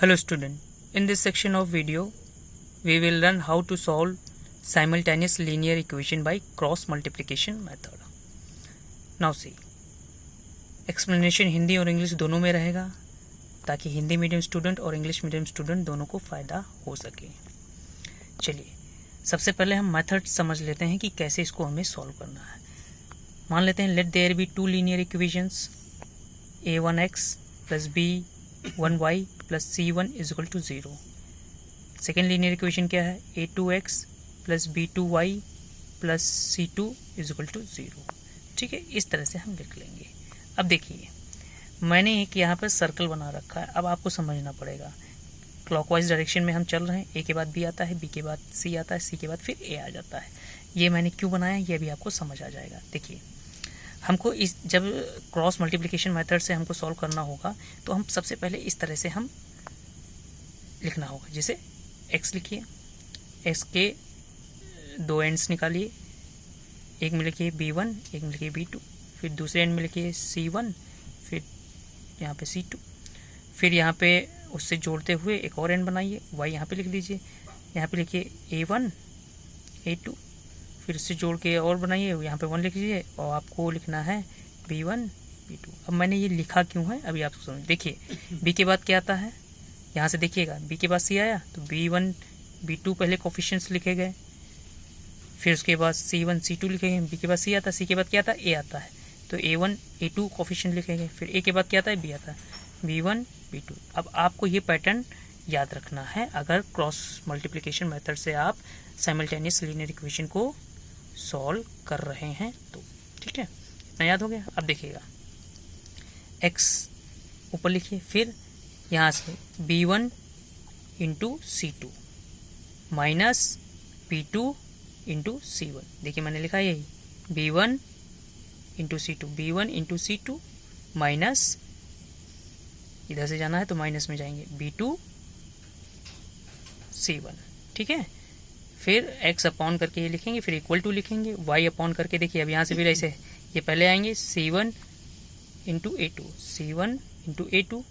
Hello student, in this section of video we will learn how to solve simultaneous linear equation by cross multiplication method. Now see, explanation Hindi और English दोनों में रहेगा ताकि Hindi medium student और English medium student दोनों को फ़ायदा हो सके। चलिए सबसे पहले हम मेथड समझ लेते हैं कि कैसे इसको हमें सॉल्व करना है। मान लेते हैं let there be two linear equations a1x plus b1y plus c1 is equal to 0। Second linear equation क्या है a2x plus b2y plus c2 is equal to 0। ठीक है, इस तरह से हम लिख लेंगे। अब देखिए मैंने एक यहाँ पर सर्कल बना रखा है। अब आपको समझना पड़ेगा, क्लॉकवाइज डायरेक्शन में हम चल रहे हैं। ए के बाद बी आता है, बी के बाद सी आता है, सी के बाद फिर ए आ जाता है। ये मैंने क्यों बनाया ये भी आपको समझ आ जाएगा। देखिए हमको इस जब क्रॉस मल्टीप्लिकेशन मेथड से हमको सॉल्व करना होगा तो हम सबसे पहले इस तरह से हम लिखना होगा। जैसे x लिखिए, x के दो एंड्स निकालिए, एक में लिखिए b1, एक में लिखिए b2, फिर दूसरे एंड में लिखिए c1, फिर यहाँ पे c2, फिर यहाँ पे उससे जोड़ते हुए एक और एंड बनाइए, y यहाँ पे लिख लीजिए, यहाँ पे लिखिए a1 a2, फिर उससे जोड़ के और बनाइए, यहाँ पे 1 लिख लीजिए और आपको लिखना है b1 b2। अब मैंने ये लिखा क्यों है अभी आप समझ। देखिए b के बाद क्या आता है, यहाँ से देखिएगा b के बाद c आया तो b1 b2 पहले कोफिशिएंट्स लिखे गए, फिर उसके बाद c1 c2 लिखे गए, b के बाद c आता है, c के बाद क्या आता है a आता है तो a1 a2 कोफिशिएंट लिखे गए, फिर a के बाद क्या आता है b आता है b1 b2। अब आपको ये पैटर्न याद रखना है अगर क्रॉस मल्टीप्लिकेशन मेथड से आप साइमल्टेनियस लीनियर इक्वेशन को सॉल्व कर रहे हैं तो। ठीक है, इतना याद हो गया। अब देखिएगा x ऊपर लिखिए, फिर यहाँ से b1 into c2 minus b2 into c1। देखिए मैंने लिखा यही b1 into c2, b1 into c2 minus, इधर से जाना है तो माइनस में जाएंगे b2 c1। ठीक है, फिर x अपॉन करके ये लिखेंगे, फिर इक्वल टू लिखेंगे, y अपॉन करके देखिए अब यहाँ से फिर ऐसे ये पहले आएंगे c1 into a2, c1 into a2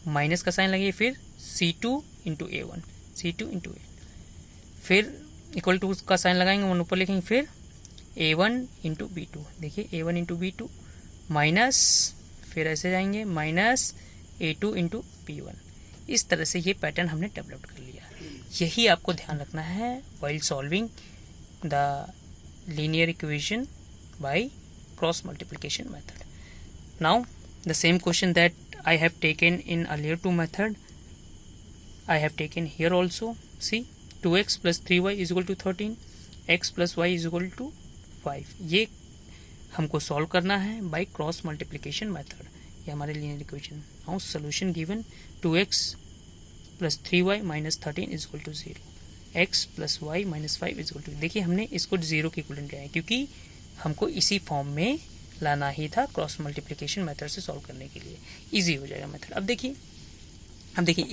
minus का साइन लगाइए, फिर c2 into a1, c2 into a, फिर इक्वल टू का साइन लगाएंगे, वन ऊपर लिखेंगे, फिर a1 इंटू b2। देखिए a1 इंटू b2 माइनस, फिर ऐसे जाएंगे माइनस a2 इंटू b1। इस तरह से ये पैटर्न हमने डेवलप कर लिया। यही आपको ध्यान रखना है while solving the linear equation by cross multiplication method. Now the same question that I have taken in earlier two method I have taken here also. See 2x plus 3y is equal to 13, x plus y is equal to 5। ये हमको solve करना है by cross multiplication method। ये हमारे linear equation। Now solution given 2x plus 3y minus 13 is equal to 0, x plus Y minus 5 is equal to. देखिए हमने इसको 0 के इक्वलेंट लिया है क्योंकि हमको इसी फॉर्म में लाना ही था क्रॉस मल्टीप्लिकेशन मेथड से सॉल्व करने के लिए। इजी हो जाएगा मेथड। अब देखिए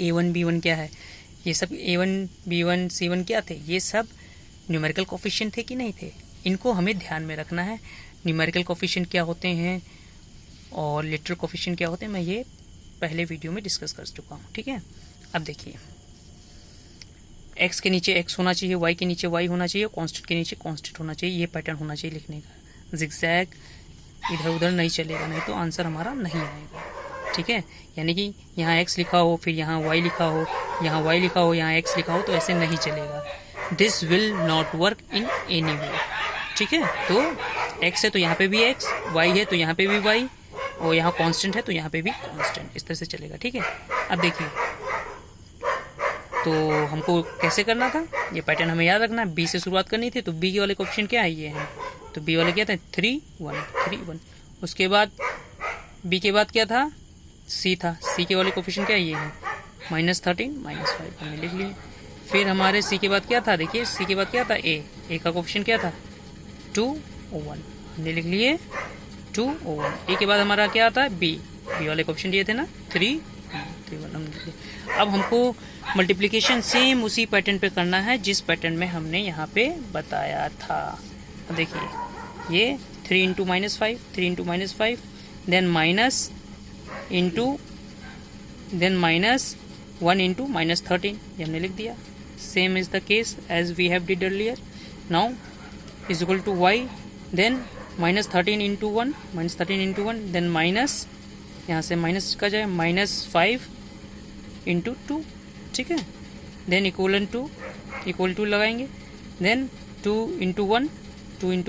a1 b1 क्या है, ये सब a1 b1 c1 क्या थे, ये सब न्यूमेरिकल कोफिशिएंट थे कि नहीं थे, इनको हमें ध्यान में रखना है। न्यूमेरिकल कोफिशिएंट क्या होते हैं और लिटरल कोफिशिएंट क्या होते हैं मैं ये पहले वीडियो में डिस्कस कर चुका हूँ। ठीक है, अब देखिए x के नीचे x होना चाहिए, y के नीचे y होना चाहिए, कांस्टेंट के नीचे कांस्टेंट होना चाहिए। ये पैटर्न होना चाहिए लिखने का। जिगजैग इधर उधर नहीं चलेगा, नहीं तो आंसर हमारा नहीं आएगा। ठीक है, यानी कि यहाँ x लिखा हो, फिर यहाँ y लिखा हो, यहाँ y लिखा हो, यहाँ x लिखा हो, तो ऐसे नहीं चलेगा। This will not work in any way. ठीक है, तो x है तो यहाँ पे भी x, y है तो यहाँ पे भी y, और यहाँ कांस्टेंट है तो यहाँ पे भी कांस्टेंट, इस तरह से चलेगा। ठीक है, अब देखिए तो हमको कैसे करना था, ये पैटर्न हमें याद रखना है। b से शुरुआत करनी थी तो b के वाले कोफिशिएंट क्या है ये है, तो b वाले क्या था 3 1। उसके बाद b के बाद क्या था c था, c के वाले कोफिशिएंट क्या है ये है माइनस 13 माइनस 5 हमने लिख लिए। फिर हमारे c के बाद क्या था, देखिए c के बाद क्या था a का कोफिशिएंट क्या था 2 और 1 हमने लिख लिए 2 और 1। a के बाद हमारा क्या आता है b वाले कोफिशिएंट ये थे ना 3 1 हमने लिख लिए। अब हमको मल्टीप्लिकेशन सेम उसी पैटर्न पे करना है जिस पैटर्न में हमने यहाँ पे बताया था। देखिए ये 3 into minus 5, 3 into minus 5, then minus into then minus 1 into -13 ये हमने लिख दिया. Same is the case as we have did earlier. Now is equal to y, then -13 into 1 then minus, यहाँ से माइनस का जाए -5 इंटू 2. ठीक है, देन इक्वल टू लगाएंगे, देन 2 इंटू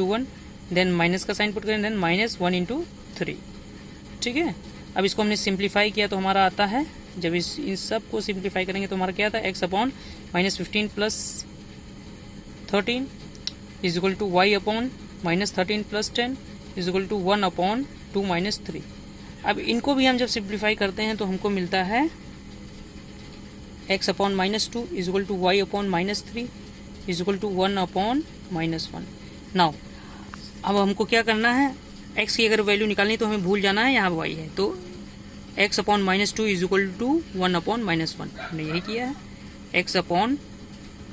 1 देन माइनस का साइन पुट करें, देन -1 इंटू 3. ठीक है, अब इसको हमने सिंप्लीफाई किया तो हमारा आता है, जब इन सब को सिंप्लीफाई करेंगे तो हमारा क्या आता है, x upon -15 plus 13 is equal to y upon -13 plus 10 is equal to 1 upon 2 minus 3. अब इनको भी हम जब सिंप्लीफाई करते हैं तो हमको मिलता है x upon -2 is equal to y upon -3 is equal to 1 upon -1. Now अब हमको क्या करना है, x की अगर वैल्यू निकालनी तो हमें भूल जाना है यहाँ y है, तो x upon -2 is equal to 1 upon -1 हमने यही किया है. x upon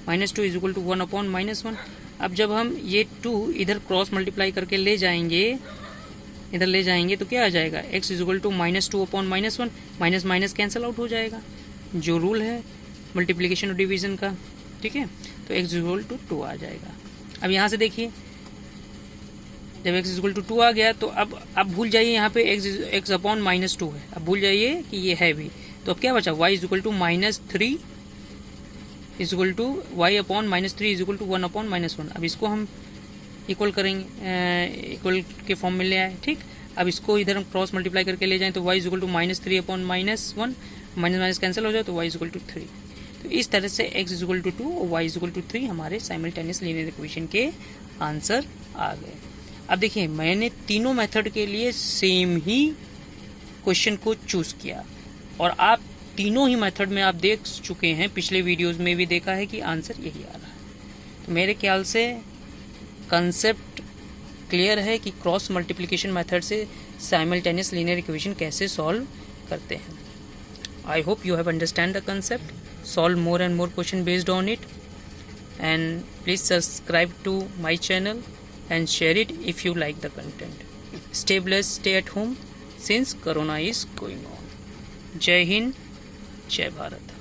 -2 is equal to 1 upon -1. अब जब हम ये 2 इधर क्रॉस मल्टीप्लाई करके ले जाएंगे, इधर ले जाएंगे तो क्या आ जाएगा, x is equal to -2 upon -1, minus minus cancel out हो जाएगा, जो रूल है मल्टीप्लिकेशन और डिवीजन का. ठीक है, तो x इज इक्वल टू 2 आ जाएगा. अब यहाँ से देखिए, जब x इक्वल टू 2 आ गया तो अब भूल जाइए यहाँ पे x अपॉन -2 है, अब भूल जाइए कि ये है भी, तो अब क्या बचा, y is equal to -3 is equal to y upon -3 is equal to 1 upon -1. अब इसको हम इक्वल करेंगे, इक्वल के फॉर्म में ले आए. ठीक, अब इसको इधर हम क्रॉस मल्टीप्लाई करके ले जाएं तो y is equal to -3 upon -1, minus minus cancel हो जाए तो y इज इक्वल टू 3. तो इस तरह से x इज इक्वल टू 2 और y इज इक्वल टू 3 हमारे साइमल्टेनियस लीनियर इक्वेशन के आंसर आ गए. अब देखिए, मैंने तीनों मेथड के लिए सेम ही क्वेश्चन को चूज किया और आप तीनों ही मेथड में आप देख चुके हैं, पिछले वीडियोस में भी देखा है कि आंसर यही आ रहा है. तो मेरे ख्याल से कंसेप्ट क्लियर है कि क्रॉस मल्टीप्लिकेशन मेथड से साइमल्टेनियस लीनियर इक्वेशन कैसे सॉल्व करते हैं. I hope you have understand the concept, solve more and more question based on it, and please subscribe to my channel and share it if you like the content. Stay blessed, stay at home since Corona is going on. Jai Hind, Jai Bharat.